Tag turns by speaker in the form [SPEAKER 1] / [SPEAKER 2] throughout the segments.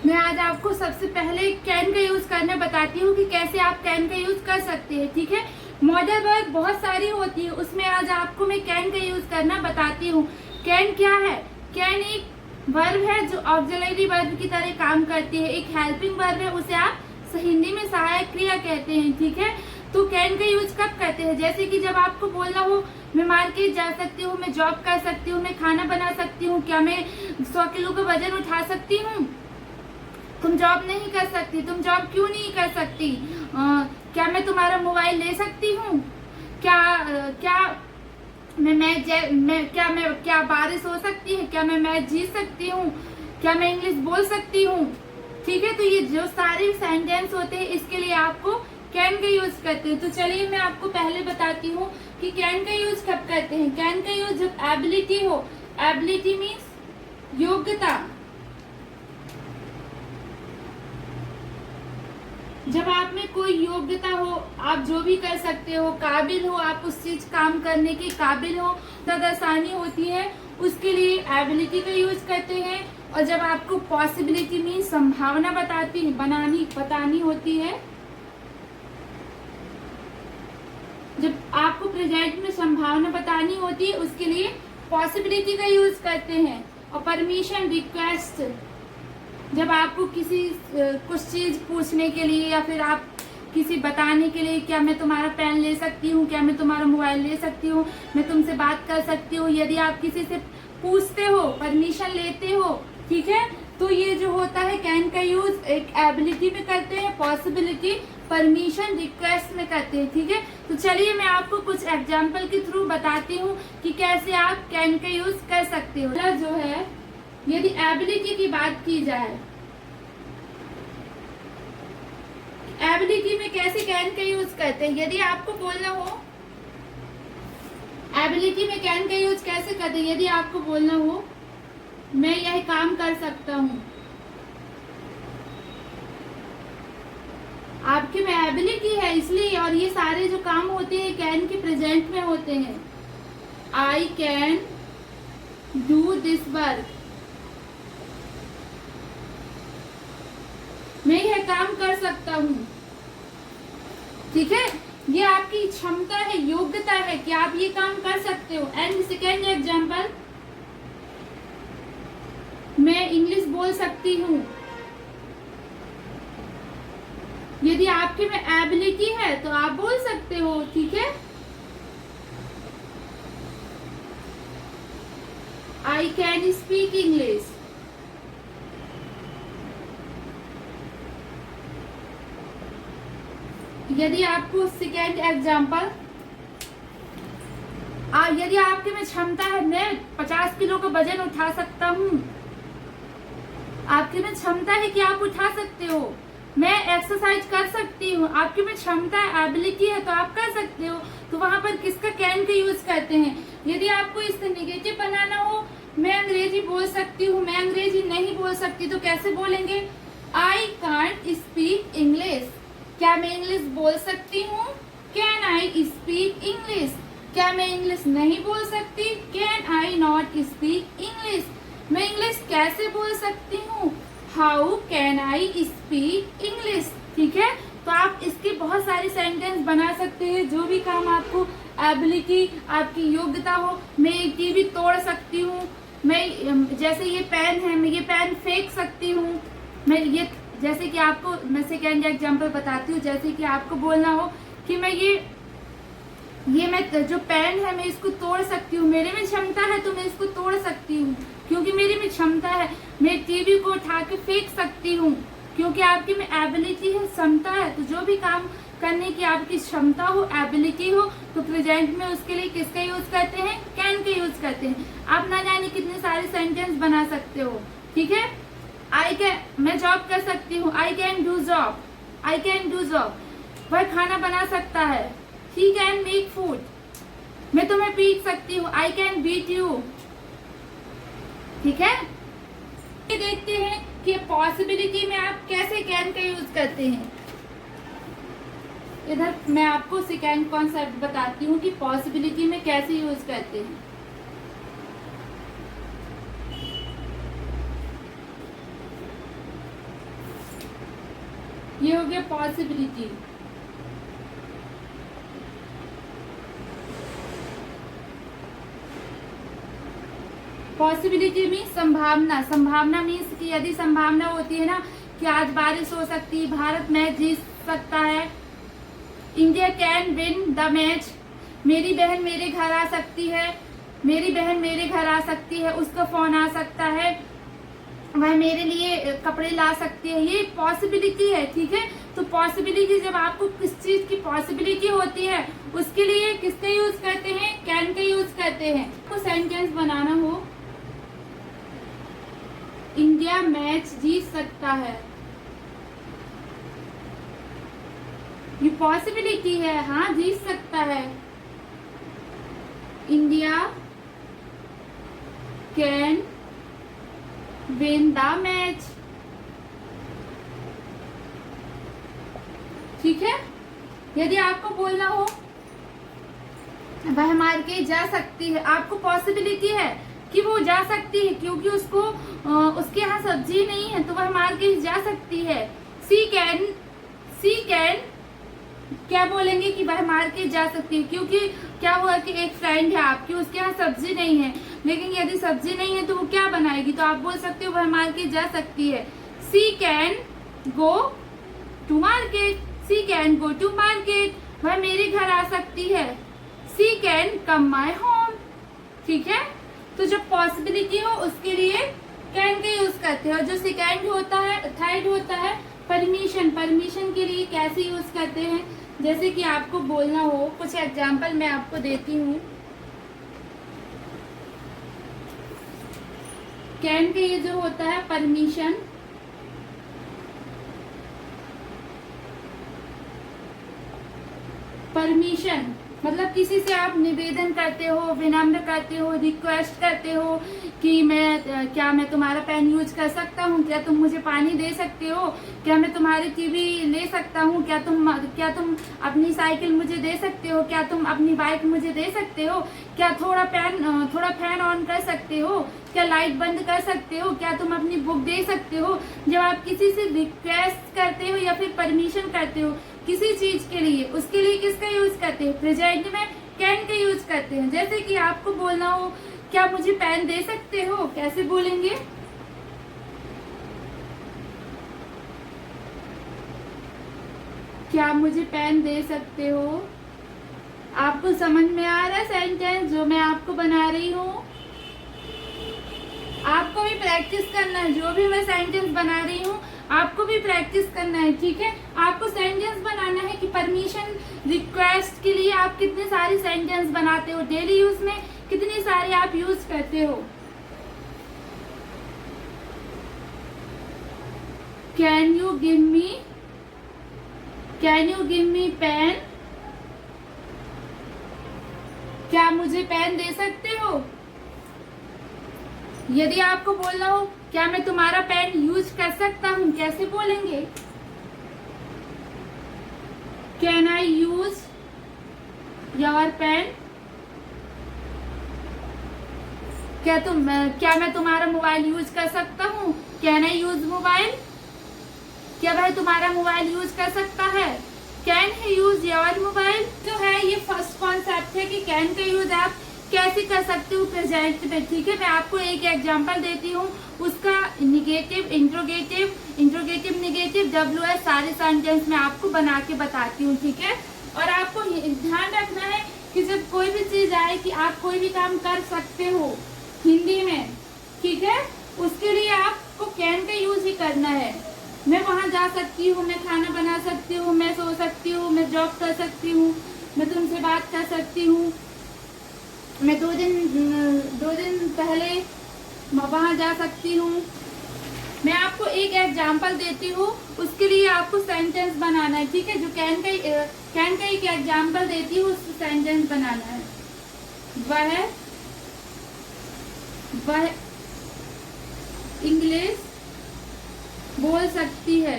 [SPEAKER 1] मैं आज आपको सबसे पहले कैन का यूज करना बताती हूँ कि कैसे आप कैन का यूज कर सकते हैं। ठीक है, मॉडल वर्ब बहुत सारी होती है, उसमें आज आपको मैं कैन का यूज करना बताती हूँ। कैन क्या है? कैन एक वर्ब है जो ऑक्सिलरी वर्ब की तरह काम करती है, एक हेल्पिंग वर्ब है, उसे आप हिंदी में सहायक क्रिया कहते हैं। ठीक है, तो कैन का यूज कब करते हैं? जैसे कि जब आपको बोलना हो मैं मार्केट जा सकती हूँ, मैं जॉब कर सकती हूँ, मैं खाना बना सकती हूँ, क्या मैं 100 किलो का वजन उठा सकती हूँ? तुम जॉब नहीं कर सकती, तुम जॉब क्यों नहीं कर सकती? क्या मैं तुम्हारा मोबाइल ले सकती हूँ? क्या बारिश हो सकती है? क्या मैं मैच जीत सकती हूँ? क्या मैं इंग्लिश बोल सकती हूँ? ठीक है, तो ये जो सारे सेंटेंस होते हैं इसके लिए आपको कैन का यूज करते हैं। तो चलिए मैं आपको पहले बताती हूँ कि कैन का यूज कब करते हैं। कैन का यूज जब एबिलिटी हो, एबिलिटी मीन्स योग्यता, जब आप में कोई योग्यता हो, आप जो भी कर सकते हो, काबिल हो, आप उस चीज काम करने के काबिल हो, तब आसानी होती है, उसके लिए एबिलिटी का यूज करते हैं। और जब आपको पॉसिबिलिटी मीन संभावना बतानी होती है, जब आपको प्रेजेंट में संभावना बतानी होती है, उसके लिए पॉसिबिलिटी का यूज करते हैं। और परमिशन रिक्वेस्ट, जब आपको किसी कुछ चीज पूछने के लिए या फिर आप किसी बताने के लिए, क्या मैं तुम्हारा पेन ले सकती हूँ, क्या मैं तुम्हारा मोबाइल ले सकती हूँ, मैं तुमसे बात कर सकती हूँ, यदि आप किसी से पूछते हो, परमिशन लेते हो, ठीक है, तो ये जो होता है कैन का यूज एक एबिलिटी में करते हैं, पॉसिबिलिटी, परमिशन, रिक्वेस्ट में करते हैं। ठीक है, तो चलिए मैं आपको कुछ एग्जाम्पल के थ्रू बताती हूँ कि कैसे आप कैन का यूज कर सकते हो। जो है, यदि एबिलिटी की बात की जाए, एबिलिटी में कैसे कैन का यूज करते हैं, यदि आपको बोलना हो एबिलिटी में कैन का यूज कैसे करते हैं, यदि आपको बोलना हो मैं यह काम कर सकता हूँ, आपके में एबिलिटी है इसलिए, और ये सारे जो काम होते हैं कैन के प्रेजेंट में होते हैं। I can do this work, मैं यह काम कर सकता हूँ। ठीक है, ये आपकी क्षमता है, योग्यता है कि आप ये काम कर सकते हो। एंड सेकेंड एग्जाम्पल, मैं इंग्लिश बोल सकती हूँ, यदि आपके में एबिलिटी है तो आप बोल सकते हो। ठीक है, आई कैन स्पीक इंग्लिश, यदि आपको सेकेंड एग्जाम्पल, यदि आपके में क्षमता है, मैं 50 किलो का वजन उठा सकता हूँ, आपके में क्षमता है कि आप उठा सकते हो, मैं एक्सरसाइज कर सकती हूँ, आपके में क्षमता है, एबिलिटी है, तो आप कर सकते हो। तो वहां पर किसका कैन का यूज करते हैं। यदि आपको इससे निगेटिव बनाना हो, मैं अंग्रेजी बोल सकती हूँ, मैं अंग्रेजी नहीं बोल सकती, तो कैसे बोलेंगे? आई कांट स्पीक इंग्लिश, क्या मैं इंग्लिश बोल सकती हूँ? कैन आई स्पीक इंग्लिश, क्या मैं इंग्लिश नहीं बोल सकती? Can I not speak English, मैं इंग्लिश कैसे बोल सकती हूँ? How can I speak English. ठीक है, तो आप इसके बहुत सारे सेंटेंस बना सकते हैं, जो भी काम आपको एबिलिटी, आपकी योग्यता हो। मैं एक टीवी तोड़ सकती हूँ, मैं जैसे ये पेन है, मैं ये पेन फेंक सकती हूँ, मैं ये, जैसे कि आपको मैं सेकेंड एग्जाम्पल बताती हूँ, जैसे कि आपको बोलना हो कि मैं मैं जो पेन है मैं इसको तोड़ सकती हूँ, मेरे में क्षमता है तो मैं इसको तोड़ सकती हूँ क्योंकि मेरे में क्षमता है। मैं टीवी को उठा के फेंक सकती हूँ क्योंकि आपकी में एबिलिटी है, क्षमता है। तो जो भी काम करने की आपकी क्षमता हो, एबिलिटी हो, तो प्रेजेंट में उसके लिए किसका यूज करते हैं? कैन का यूज करते हैं। आप ना जाने कितने सारे सेंटेंस बना सकते हो। ठीक है, मैं जॉब कर सकती हूँ, I can do job, I can do job. वह खाना बना सकता है, ही कैन मेक फूड, मैं तुम्हें पीट सकती हूँ, आई कैन बीट यू। ठीक है, ये देखते हैं कि पॉसिबिलिटी में आप कैसे कैन का यूज करते हैं। इधर मैं आपको सेकेंड कॉन्सेप्ट बताती हूँ कि पॉसिबिलिटी में कैसे यूज करते हैं। ये हो गया पॉसिबिलिटी। पॉसिबिलिटी मीन्स संभावना। संभावना मीन्स कि यदि संभावना होती है ना कि आज बारिश हो सकती है, भारत मैच जीत सकता है, India can win the match, मेरी बहन मेरे घर आ सकती है, मेरी बहन मेरे घर आ सकती है, उसका फोन आ सकता है, वह मेरे लिए कपड़े ला सकती है, ये पॉसिबिलिटी है। ठीक है, तो पॉसिबिलिटी जब आपको किस चीज की पॉसिबिलिटी होती है उसके लिए किसका यूज करते हैं, कैन का यूज करते हैं। तो सेंटेंस बनाना हो, इंडिया मैच जीत सकता है, ये पॉसिबिलिटी है, हाँ जीत सकता है। India can win the match. ठीक है, यदि आपको बोलना हो वह मार के जा सकती है, आपको पॉसिबिलिटी है कि वो जा सकती है क्योंकि उसको उसके यहाँ सब्जी नहीं है तो वह मार के जा सकती है। सी कैन क्या बोलेंगे कि वह मार के जा सकती है, क्योंकि क्या हुआ कि एक फ्रेंड है आपकी, उसके यहाँ सब्जी नहीं है, लेकिन यदि सब्जी नहीं है तो वो क्या बनाएगी, तो आप बोल सकते हो वह मार के जा सकती है। She can go to market, she can go to market, वह मेरे घर आ सकती है। She can come my home. ठीक है, तो जब पॉसिबिलिटी हो उसके लिए कैन का यूज करते हैं। और जो सेकेंड होता है, थर्ड होता है परमिशन। परमिशन के लिए कैसे यूज करते हैं, जैसे कि आपको बोलना हो, कुछ एग्जाम्पल मैं आपको देती हूँ। कैन का ये जो होता है परमिशन, परमिशन मतलब किसी से आप निवेदन करते हो, विनम्र करते हो, रिक्वेस्ट करते हो कि क्या मैं तुम्हारा पेन यूज कर सकता हूँ, क्या तुम मुझे पानी दे सकते हो, क्या मैं तुम्हारी टीवी ले सकता हूँ, क्या तुम अपनी साइकिल मुझे दे सकते हो, क्या तुम अपनी बाइक मुझे दे सकते हो, क्या थोड़ा फैन ऑन कर सकते हो, क्या लाइट बंद कर सकते हो, क्या तुम अपनी बुक दे सकते हो। जब आप किसी से रिक्वेस्ट करते हो या फिर परमिशन करते हो किसी चीज के लिए, उसके लिए किसका यूज करते हैं, प्रेजेंट में कैन का यूज करते हैं। जैसे कि आपको बोलना हो क्या मुझे पेन दे सकते हो, कैसे बोलेंगे, क्या मुझे पेन दे सकते हो। आपको समझ में आ रहा है सेंटेंस जो मैं आपको बना रही हूँ। आपको भी प्रैक्टिस करना है, जो भी मैं सेंटेंस बना रही हूँ आपको भी प्रैक्टिस करना है। ठीक है, आपको सेंटेंस बनाना है कि परमिशन रिक्वेस्ट के लिए आप कितने सारे सेंटेंस बनाते हो, डेली यूज में कितने सारे आप यूज करते हो। Can you give me pen, क्या मुझे पेन दे सकते हो। यदि आपको बोलना हो क्या मैं तुम्हारा पेन यूज कर सकता हूँ, कैसे बोलेंगे, can I use your pen, क्या मैं तुम्हारा मोबाइल यूज कर सकता हूँ, कैन आई यूज मोबाइल, क्या भाई तुम्हारा मोबाइल यूज कर सकता है, can he use your mobile. जो है ये फर्स्ट कॉन्सेप्ट है कि कैन का यूज आप कैसे कर सकते हो प्रेजेंट में। ठीक है, मैं आपको एक एग्जांपल देती हूँ, उसका निगेटिव, इंट्रोगेटिव, निगेटिव, WH सारे सेंटेंस मैं आपको बना के बताती हूँ। ठीक है, और आपको ध्यान रखना है कि जब कोई भी चीज आए कि आप कोई भी काम कर सकते हो हिंदी में, ठीक है, उसके लिए आपको कैन का यूज ही करना है। मैं वहां जा सकती हूँ, मैं खाना बना सकती हूँ, मैं सो सकती हूँ, मैं जॉब कर सकती हूँ, मैं तुमसे बात कर सकती हूँ, मैं दो दिन पहले वहां जा सकती हूँ। मैं आपको एक एग्जांपल देती हूँ, उसके लिए आपको सेंटेंस बनाना है। ठीक है, जो कैन का एक एग्जांपल देती हूँ उसको सेंटेंस बनाना है। वह इंग्लिश बोल सकती है,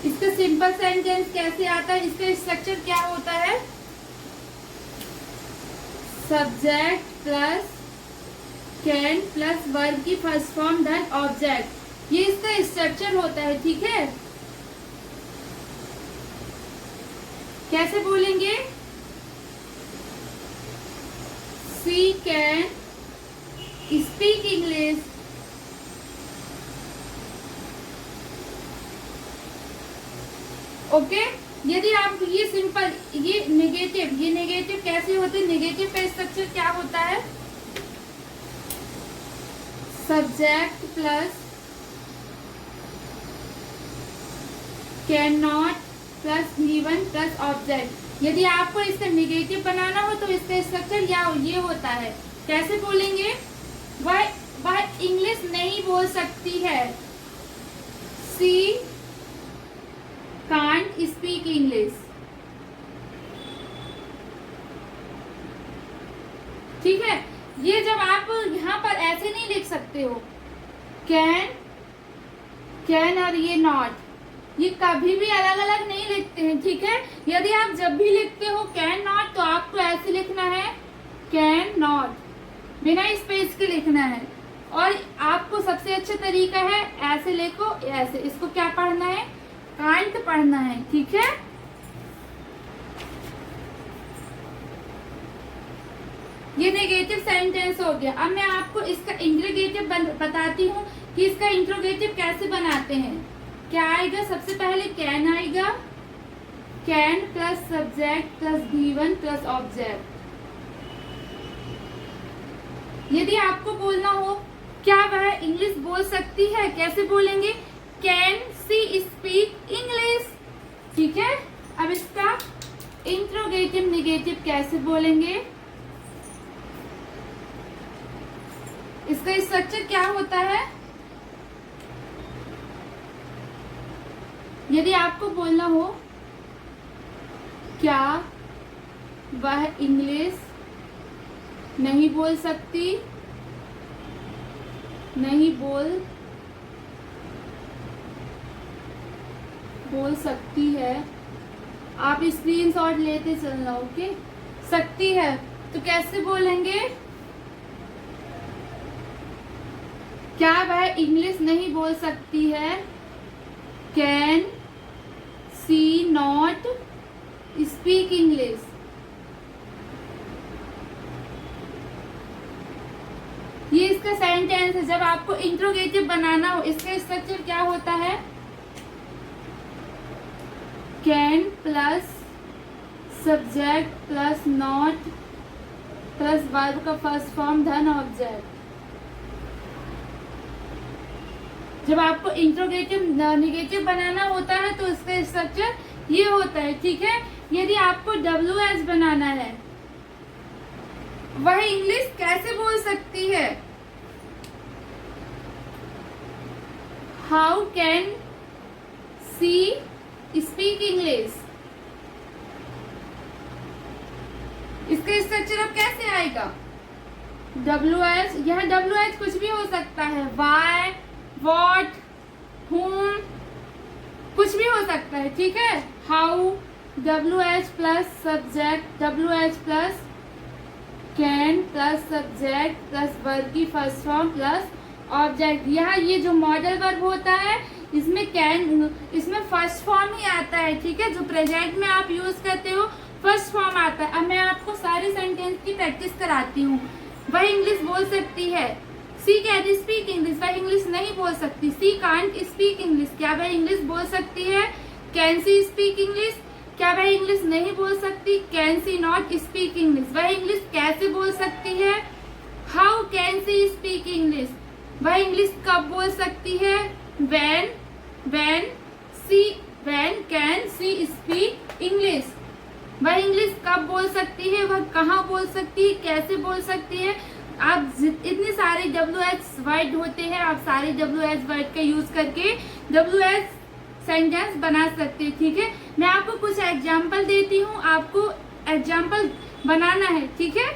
[SPEAKER 1] इसका सिंपल सेंटेंस कैसे आता है, इसका स्ट्रक्चर क्या होता है, subject plus can plus verb की फर्स्ट फॉर्म धन ऑब्जेक्ट, ये इसका स्ट्रक्चर होता है। ठीक है, कैसे बोलेंगे? सी कैन स्पीक इंग्लिश। ओके, यदि आप ये सिंपल, ये नेगेटिव कैसे होते हैं? नेगेटिव का स्ट्रक्चर क्या होता है? Subject plus can not plus given plus object. यदि आपको इसका नेगेटिव बनाना हो तो इसका स्ट्रक्चर ये होता है। कैसे बोलेंगे? वह इंग्लिश नहीं बोल सकती है। सी कांट स्पीक इंग्लिश। ठीक है, ये जब आप यहाँ पर ऐसे नहीं लिख सकते हो, कैन और ये नॉट, ये कभी भी अलग अलग नहीं लिखते हैं। ठीक है, यदि आप जब भी लिखते हो कैन नॉट तो आपको ऐसे लिखना है, कैन नॉट, बिना स्पेस के लिखना है। और आपको सबसे अच्छा तरीका है ऐसे लिखो, ऐसे। इसको क्या पढ़ना है? कांट पढ़ना है। ठीक है, ये नेगेटिव सेंटेंस हो गया। अब मैं आपको इसका इंट्रोगेटिव बताती हूँ कि इसका इंट्रोगेटिव कैसे बनाते हैं। क्या आएगा? सबसे पहले कैन आएगा, can plus subject plus given plus object. यदि आपको बोलना हो क्या वह इंग्लिश बोल सकती है, कैसे बोलेंगे? Can see speak English. ठीक है, अब इसका इंट्रोगेटिव नेगेटिव कैसे बोलेंगे? इसका स्ट्रक्चर क्या होता है? यदि आपको बोलना हो क्या वह इंग्लिश नहीं बोल सकती, नहीं बोल सकती है, आप स्क्रीनशॉट लेते चलना। ओके, सकती है तो कैसे बोलेंगे? क्या वह इंग्लिश नहीं बोल सकती है? Can see not speak English. ये इसका सेंटेंस है। जब आपको इंट्रोगेटिव बनाना हो, इसका स्ट्रक्चर क्या होता है? Can plus subject plus not plus verb का फर्स्ट फॉर्म धन ऑब्जेक्ट। जब आपको इंट्रोगेटिव नेगेटिव बनाना होता है तो इसका स्ट्रक्चर ये होता है। ठीक है, यदि आपको WH बनाना है, वह इंग्लिश कैसे बोल सकती है? How can see speak English. इसका स्ट्रक्चर अब कैसे आएगा? WH, यह WH कुछ भी हो सकता है, वाई, वॉट, whom, कुछ भी हो सकता है। ठीक है, how, WH plus subject, WH plus can plus subject plus verb की फर्स्ट फॉर्म प्लस ऑब्जेक्ट। यहाँ ये जो मॉडल वर्ब होता है इसमें कैन, इसमें फर्स्ट फॉर्म ही आता है। ठीक है, जो प्रेजेंट में आप यूज करते हो फर्स्ट फॉर्म आता है। अब मैं आपको सारे सेंटेंस की प्रैक्टिस कराती हूँ। वह इंग्लिश बोल सकती है। सी कैन स्पीक इंग्लिश, वह इंग्लिश नहीं बोल सकती। सी कांट स्पीक इंग्लिश, क्या वह इंग्लिश बोल सकती है? कैन सी स्पीक इंग्लिश, क्या वह इंग्लिश नहीं बोल सकती? Can see not speak English, वह इंग्लिश कैसे बोल सकती है? How can see speak English, वह इंग्लिश कब बोल सकती है? when can see speak English, वह इंग्लिश कब बोल सकती है? वह कहाँ बोल सकती है? कैसे बोल सकती है? आप इतने सारे WH वर्ड होते हैं, आप सारे WH वर्ड का यूज करके WH सेंटेंस बना सकते हैं। ठीक है, मैं आपको कुछ एग्जाम्पल देती हूँ, आपको एग्जाम्पल बनाना है। ठीक है,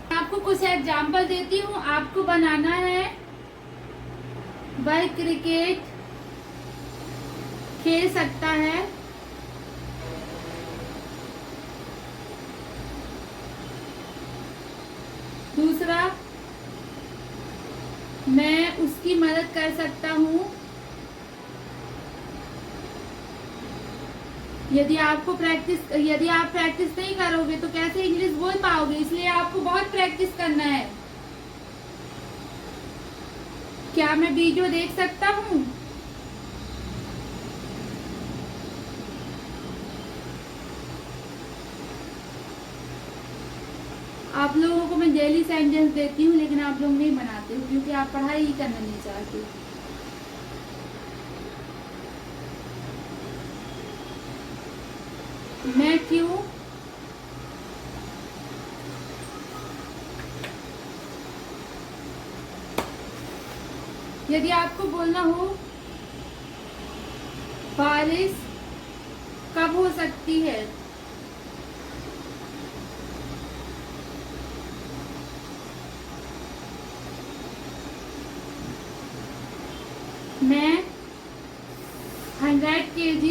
[SPEAKER 1] मैं आपको कुछ एग्जाम्पल देती हूँ, आपको बनाना है। वह क्रिकेट खेल सकता है, दूसरा मैं उसकी मदद कर सकता हूँ। यदि आप प्रैक्टिस नहीं करोगे तो कैसे इंग्लिश बोल पाओगे, इसलिए आपको बहुत प्रैक्टिस करना है। क्या मैं वीडियो देख सकता हूँ? आप लोगों को मैं डेली सेंटेंस देती हूँ, लेकिन आप लोग नहीं बनाते हो क्योंकि आप पढ़ाई ही करना नहीं चाहते। मैं क्यों यदि आपको बोलना हो बारिश कब हो सकती है, मैं 100 kg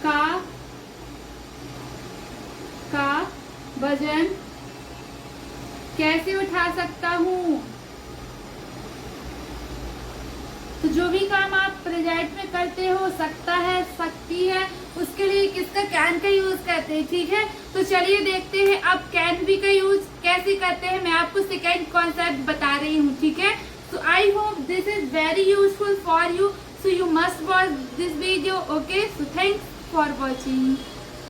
[SPEAKER 1] का वजन कैसे उठा सकता हूँ। तो जो भी काम आप प्रेजेंट में करते हो, सकता है, सकती है, उसके लिए किसका कैन का यूज करते हैं, ठीक है। तो चलिए देखते हैं अब कैन बी का यूज कैसे करते हैं। मैं आपको सेकेंड कॉन्सेप्ट बता रही हूँ, ठीक है। So I hope this is very useful for you. So you must watch this video. Okay. So thanks for watching.